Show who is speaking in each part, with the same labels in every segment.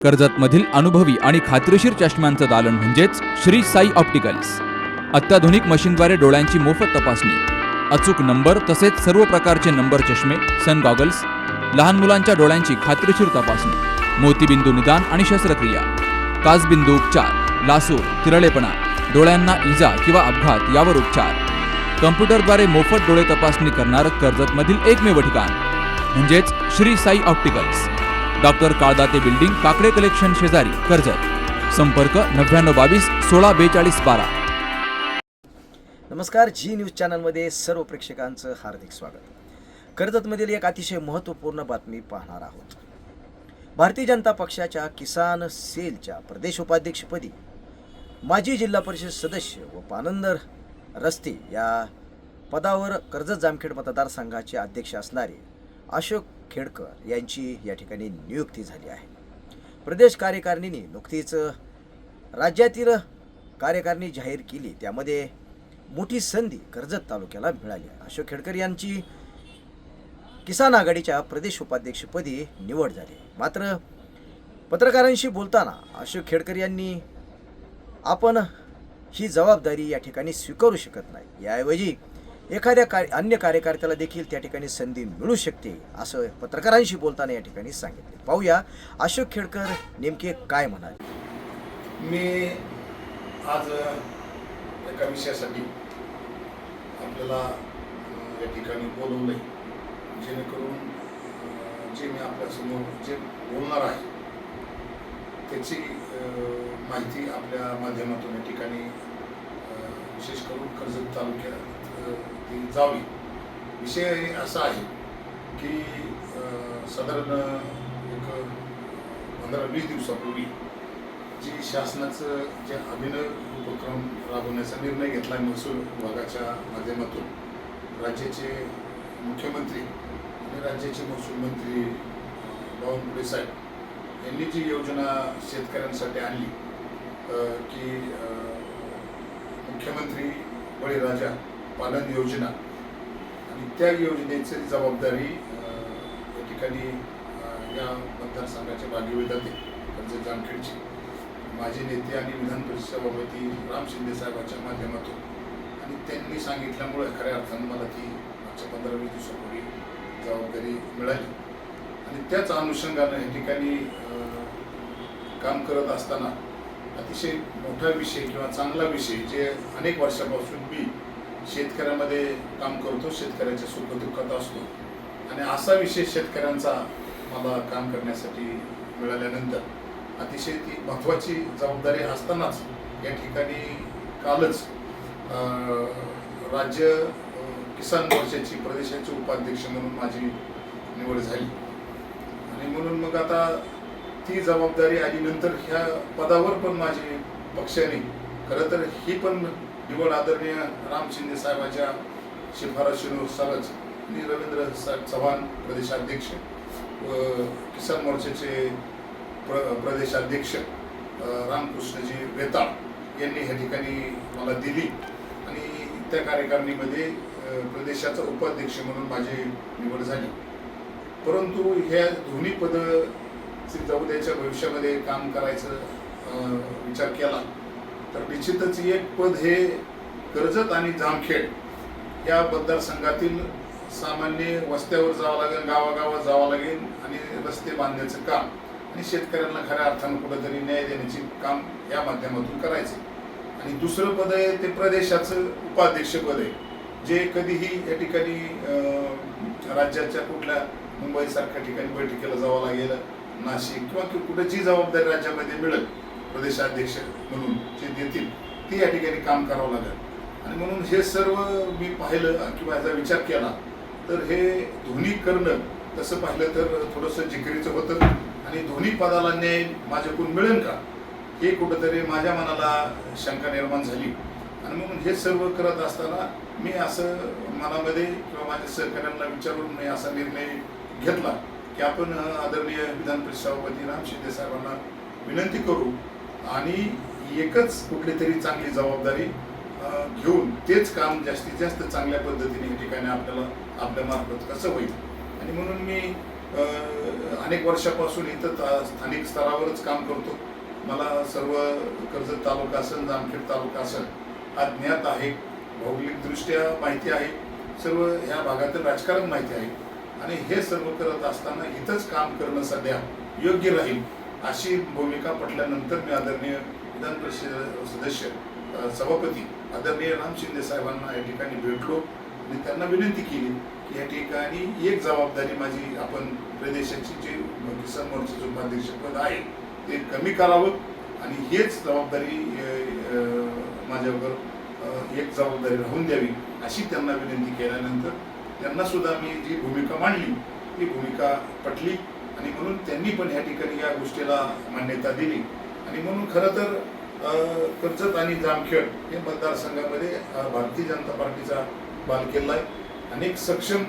Speaker 1: कर्जतमधील अनुभवी आणि खात्रीशीर चष्म्यांचं दालन म्हणजेच श्री साई ऑप्टिकल्स. अत्याधुनिक मशीनद्वारे डोळ्यांची मोफत तपासणी, अचूक नंबर तसेच सर्व प्रकारचे नंबर चष्मे, सन गॉगल्स, लहान मुलांच्या डोळ्यांची खात्रीशीर तपासणी, मोतीबिंदू निदान आणि शस्त्रक्रिया, काचबिंदू उपचार, लासूर, तिरळेपणा, डोळ्यांना इजा किंवा अपघात यावर उपचार, कम्प्युटरद्वारे मोफत डोळे तपासणी करणारं कर्जतमधील एकमेव ठिकाण म्हणजेच Shri Sai opticals. Doctor Kaldate building, Kakade collection शेजारी, कर्जत. संपर्क 9922 16 42 12.
Speaker 2: नमस्कार, जी न्यूज चॅनलमध्ये सर्व प्रेक्षकांचं हार्दिक स्वागत. कर्जतमधील एक अतिशय महत्त्वपूर्ण बातमी पाहणार आहोत. भारतीय जनता पक्षाच्या किसान सेलच्या प्रदेश उपाध्यक्षपदी माजी जिल्हा परिषद सदस्य व पानंदर रस्ते या पदावर कर्जत जामखेड मतदारसंघाचे अध्यक्ष असणारे अशोक खेडकर यांची या ठिकाणी नियुक्ती झाली आहे. प्रदेश कार्यकारिणीने नुकतीच राज्यातील कार्यकारिणी जाहीर केली, त्यामध्ये मोठी संधी कर्जत तालुक्याला मिळाली आहे. अशोक खेडकर यांची किसान आघाडीच्या प्रदेश उपाध्यक्षपदी निवड झाली. मात्र पत्रकारांशी बोलताना अशोक खेडकर यांनी आपण ही जबाबदारी या ठिकाणी स्वीकारू शकत नाही, याऐवजी एखाद्या अन्य कार्यकर्त्याला देखील त्या ठिकाणी संधी मिळू शकते असं पत्रकारांशी बोलताना या ठिकाणी सांगितले. पाहूया अशोक खेडकर नेमके काय म्हणाले.
Speaker 3: मी आज एका विषयासाठी आपल्याला या ठिकाणी बोलवलंय, जेणेकरून जे मी आपल्यासमोर जे बोलणार आहे त्याची माहिती आपल्या माध्यमातून या ठिकाणी विशेष करून कर्जत तालुक्यात ती जावी. विषय असा आहे की साधारण एक 15-20 दिवसापूर्वी जी शासनाचं जे अभिनव उपक्रम राबवण्याचा निर्णय घेतला महसूल विभागाच्या माध्यमातून राज्याचे मुख्यमंत्री आणि राज्याचे महसूल मंत्री बावनकुळे साहेब यांनी जी योजना शेतकऱ्यांसाठी आणली की मुख्यमंत्री बळीराजा पालन योजना, आणि त्या योजनेची जबाबदारी या ठिकाणी या मतदारसंघाच्या भागी जाते कर्जत जामखेडची माजी नेते आणि विधान परिषद सभापती राम शिंदे साहेबांच्या माध्यमातून, आणि त्यांनी सांगितल्यामुळे खऱ्या अर्थानं मला ती मागच्या 15-20 दिवसापूर्वी जबाबदारी मिळाली. आणि त्याच अनुषंगानं या ठिकाणी काम करत असताना अतिशय मोठा विषय किंवा चांगला विषय जे अनेक वर्षापासून मी शेतकऱ्यामध्ये काम करतो, शेतकऱ्याच्या सुखदुःखात असतो, आणि असा विषय शेतकऱ्यांचा मला काम करण्यासाठी मिळाल्यानंतर अतिशय ती महत्त्वाची जबाबदारी असतानाच या ठिकाणी कालच राज्य किसान मोर्चाची प्रदेशाचे उपाध्यक्ष म्हणून माझी निवड झाली. आणि म्हणून मग आता ती जबाबदारी आल्यानंतर ह्या पदावर पण माझी पक्षाने खरं तर ही पण निवड आदरणीय राम शिंदे साहेबांच्या शिफारशीनुसारच आणि रवींद्र साहेब चव्हाण प्रदेशाध्यक्ष व किसान मोर्चाचे प्रदेशाध्यक्ष रामकृष्णजी वेताळ यांनी ह्या ठिकाणी मला दिली, आणि त्या कार्यकारिणीमध्ये प्रदेशाचा उपाध्यक्ष म्हणून माझी निवड झाली. परंतु ह्या दोन्ही पदाची उद्याच्या भविष्यामध्ये काम करायचं विचार केला तर निश्चितच एक पद हे कर्जत आणि जामखेड या मतदारसंघातील सामान्य वस्त्यावर जावं लागेल, गावागावात जावं लागेल, आणि रस्ते बांधण्याचं काम आणि शेतकऱ्यांना खऱ्या अर्थानं कुठंतरी न्याय देण्याचे काम या माध्यमातून करायचे. आणि दुसरं पद आहे ते प्रदेशाचं उपाध्यक्ष पद आहे, जे कधीही या ठिकाणी राज्याच्या कुठल्या मुंबईसारख्या ठिकाणी बैठकीला जावं लागेल, नाशिक किंवा कुठे जी जबाबदारी राज्यामध्ये मिळेल प्रदेशाध्यक्ष म्हणून जे देतील ती या ठिकाणी काम करावं लागेल. आणि म्हणून हे सर्व मी पाहिलं किंवा याचा विचार केला तर हे दोन्ही करणं तसं पाहिलं तर थोडंसं जिकिरीचं होतं, आणि दोन्ही पदाला न्याय माझ्याकडून मिळेल का हे कुठंतरी माझ्या मनाला शंका निर्माण झाली. आणि म्हणून हे सर्व करत असताना मी असं मनामध्ये किंवा माझ्या सहकाऱ्यांना विचारून मी असा निर्णय घेतला की आपण आदरणीय विधान परिषद सभापती राम शिंदे साहेबांना विनंती करू आणि एकच कुठली तरी चांगली जबाबदारी घेऊन तेच काम जास्तीत जास्त चांगल्या पद्धतीने या ठिकाणी आपल्याला आपल्या मार्फत कसं होईल. आणि म्हणून मी अनेक वर्षापासून इथं स्थानिक स्तरावरच काम करतो. मला सर्व कर्जत तालुका असेल, जामखेड तालुका असेल हा ज्ञात आहे. भौगोलिकदृष्ट्या माहिती आहे, सर्व ह्या भागातील राजकारण माहिती आहे. आणि हे सर्व करत असताना इथंच काम करणं सध्या योग्य राहील अशी भूमिका पटल्यानंतर मी आदरणीय विधान परिषद सदस्य सभापती आदरणीय राम शिंदे साहेबांना या ठिकाणी भेटलो आणि त्यांना विनंती केली की या ठिकाणी एक जबाबदारी माझी आपण प्रदेशाची जी किसान मोर्चाचे उपाध्यक्षपद आहे ते कमी करावं आणि हेच जबाबदारी माझ्यावर एक जबाबदारी राहून द्यावी अशी त्यांना विनंती केल्यानंतर त्यांना सुद्धा मी जी भूमिका मांडली ती भूमिका पटली आणि म्हणून त्यांनी पण ह्या ठिकाणी या गोष्टीला मान्यता दिली. आणि म्हणून खरं तर कर्जत आणि जामखेड हे मतदारसंघामध्ये भारतीय जनता पार्टीचा बालेकिल्ला आहे. अनेक सक्षम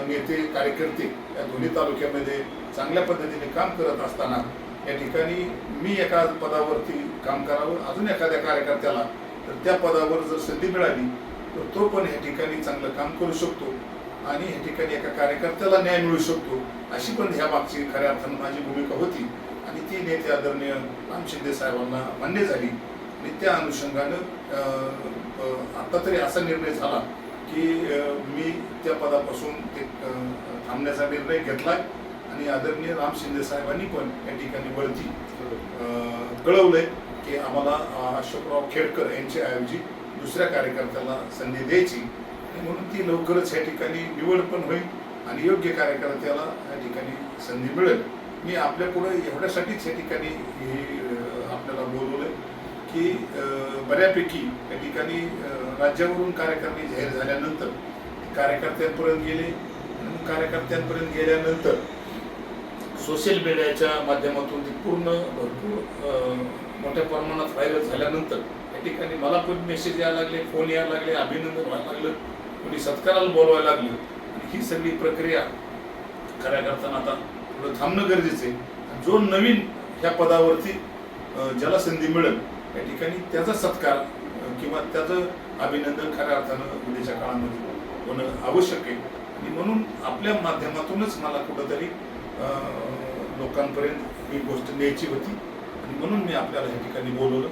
Speaker 3: नेते कार्यकर्ते या दोन्ही तालुक्यामध्ये चांगल्या पद्धतीने काम करत असताना या ठिकाणी मी एका पदावरती काम करावं, अजून एखाद्या कार्यकर्त्याला तर त्या पदावर जर संधी मिळाली तर तो पण ह्या ठिकाणी चांगलं काम करू शकतो आणि ह्या ठिकाणी एका कार्यकर्त्याला न्याय मिळू शकतो अशी पण ह्या मागची खऱ्या अर्थानं माझी भूमिका होती. आणि ती नेते आदरणीय राम शिंदे साहेबांना मान्य झाली आणि त्या अनुषंगानं आता तरी असा निर्णय झाला की मी त्या पदापासून ते थांबण्याचा निर्णय घेतलाय आणि आदरणीय राम शिंदे साहेबांनी पण या ठिकाणी बढती कळवलंय की आम्हाला अशोकराव खेडकर यांच्याऐवजी दुसऱ्या कार्यकर्त्याला संधी द्यायची आणि म्हणून ती लवकरच या ठिकाणी निवड पण होईल आणि योग्य कार्यकर्त्याला या ठिकाणी संधी मिळेल. मी आपल्या पुढे एवढ्यासाठीच या ठिकाणी आपल्याला बोलवलंय की बऱ्यापैकी या ठिकाणी राज्यावरून कार्यकारिणी जाहीर झाल्यानंतर कार्यकर्त्यांपर्यंत गेले आणि कार्यकर्त्यांपर्यंत गेल्यानंतर सोशल मीडियाच्या माध्यमातून ती भरपूर मोठ्या प्रमाणात व्हायरल झाल्यानंतर या ठिकाणी मला पण मेसेज यायला लागले, फोन यायला लागले, अभिनंदन व्हायला लागलं, कोणी सत्काराला बोलवायला लागलं. आणि ही सगळी प्रक्रिया खऱ्या करताना आता थोडं थांबणं गरजेचं आहे. जो नवीन ह्या पदावरती ज्याला संधी मिळेल या ठिकाणी त्याचा सत्कार किंवा त्याचं अभिनंदन खऱ्या अर्थानं उद्याच्या काळामध्ये होणं आवश्यक आहे. आणि म्हणून आपल्या माध्यमातूनच मला कुठंतरी लोकांपर्यंत ही गोष्ट न्यायची होती आणि म्हणून मी आपल्याला ह्या ठिकाणी बोलवलं.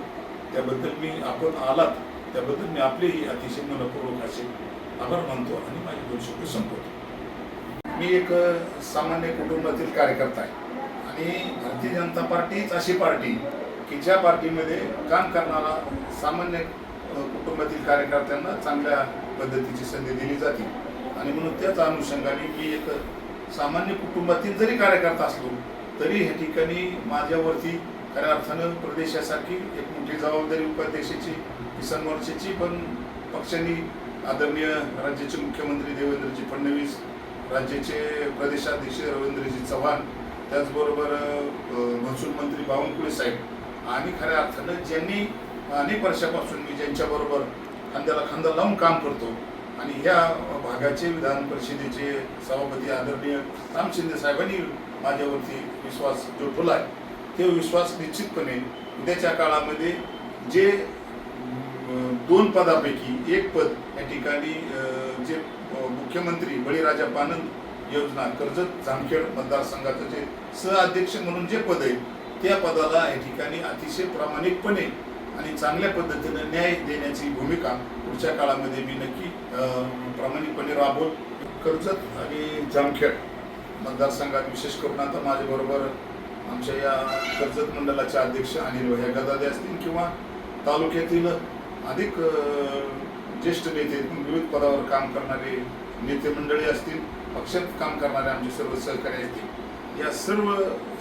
Speaker 3: त्याबद्दल मी आपण आलात त्याबद्दल मी आपलेही अतिशय मनपूर्वक असे आभार मानतो आणि माझे 2 शब्द संपवतो. मी एक सामान्य कुटुंबातील कार्यकर्ता आहे आणि भारतीय जनता पार्टीच अशी पार्टी की ज्या पार्टीमध्ये काम करणारा सामान्य कुटुंबातील कार्यकर्त्यांना चांगल्या पद्धतीची संधी दिली जाते. आणि म्हणून त्याच अनुषंगाने मी एक सामान्य कुटुंबातील जरी कार्यकर्ता असलो तरी ह्या ठिकाणी माझ्यावरती खऱ्या अर्थानं प्रदेशासारखी एक मोठी जबाबदारी उपाध्यक्षाची किसान मोर्चाची पण पक्षांनी आदरणीय राज्याचे मुख्यमंत्री देवेंद्रजी फडणवीस, राज्याचे प्रदेशाध्यक्ष रवींद्रजी चव्हाण, त्याचबरोबर महसूल मंत्री बावनकुळे साहेब आणि खऱ्या अर्थानं ज्यांनी अनेक वर्षापासून मी ज्यांच्याबरोबर खांद्याला खांदा लावून काम करतो आणि ह्या भागाचे विधान परिषदेचे सभापती आदरणीय राम शिंदे साहेबांनी माझ्यावरती विश्वास जो ठेवला आहे ते विश्वास निश्चितपणे उद्याच्या काळामध्ये जे 2 पदापैकी एक पद या ठिकाणी जे मुख्यमंत्री बळीराजा पानंद योजना कर्जत जामखेड मतदारसंघाचं जे सहअध्यक्ष म्हणून जे पद आहे त्या पदाला या ठिकाणी अतिशय प्रामाणिकपणे आणि चांगल्या पद्धतीने न्याय देण्याची भूमिका पुढच्या काळामध्ये मी नक्की प्रामाणिकपणे राबवू. कर्जत आणि जामखेड मतदारसंघात विशेष करून आता माझ्याबरोबर आमच्या या कर्जत मंडळाचे अध्यक्ष अनिल भैया गदादे असतील किंवा तालुक्यातील अधिक ज्येष्ठ नेते विविध पदावर काम करणारे नेते मंडळी असतील, पक्षात काम करणारे आमचे सर्व सहकारी असतील, या सर्व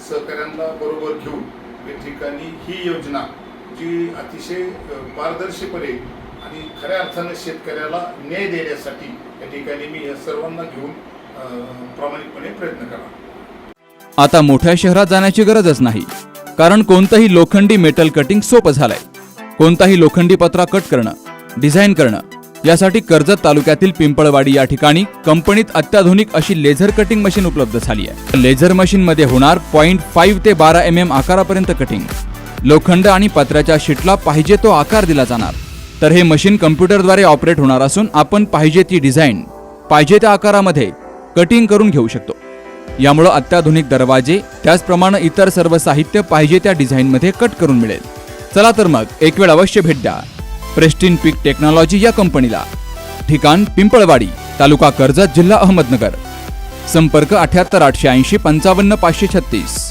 Speaker 3: सहकाऱ्यांना बरोबर घेऊन या ठिकाणी ही योजना जी अतिशय पारदर्शीपणे आणि खऱ्या अर्थानं शेतकऱ्याला न्याय देण्यासाठी या ठिकाणी मी या सर्वांना घेऊन प्रामाणिकपणे प्रयत्न करा.
Speaker 1: आता मोठ्या शहरात जाण्याची गरजच नाही, कारण कोणतंही लोखंडी मेटल कटिंग सोपं झालंय. कोणताही लोखंडी पत्रा कट करणं, डिझाईन करणं यासाठी कर्जत तालुक्यातील पिंपळवाडी या ठिकाणी कंपनीत अत्याधुनिक अशी लेझर कटिंग मशीन उपलब्ध झाली आहे. लेझर मशीन मध्ये होणार 0.5 ते 12 mm आकारापर्यंत कटिंग. लोखंड आणि पत्र्याच्या शीटला पाहिजे तो आकार दिला जाणार. तर हे मशीन कम्प्युटरद्वारे ऑपरेट होणार असून आपण पाहिजे ती डिझाईन पाहिजे त्या आकारामध्ये कटिंग करून घेऊ शकतो. यामुळे अत्याधुनिक दरवाजे त्याचप्रमाणे इतर सर्व साहित्य पाहिजे त्या डिझाईनमध्ये कट करून मिळेल. चला तर मग एक वेळ अवश्य भेट द्या प्रेस्टिन पीक टेक्नॉलॉजी या कंपनीला. ठिकाण पिंपळवाडी, तालुका कर्जत, जिल्हा अहमदनगर. संपर्क 78 880 55 536.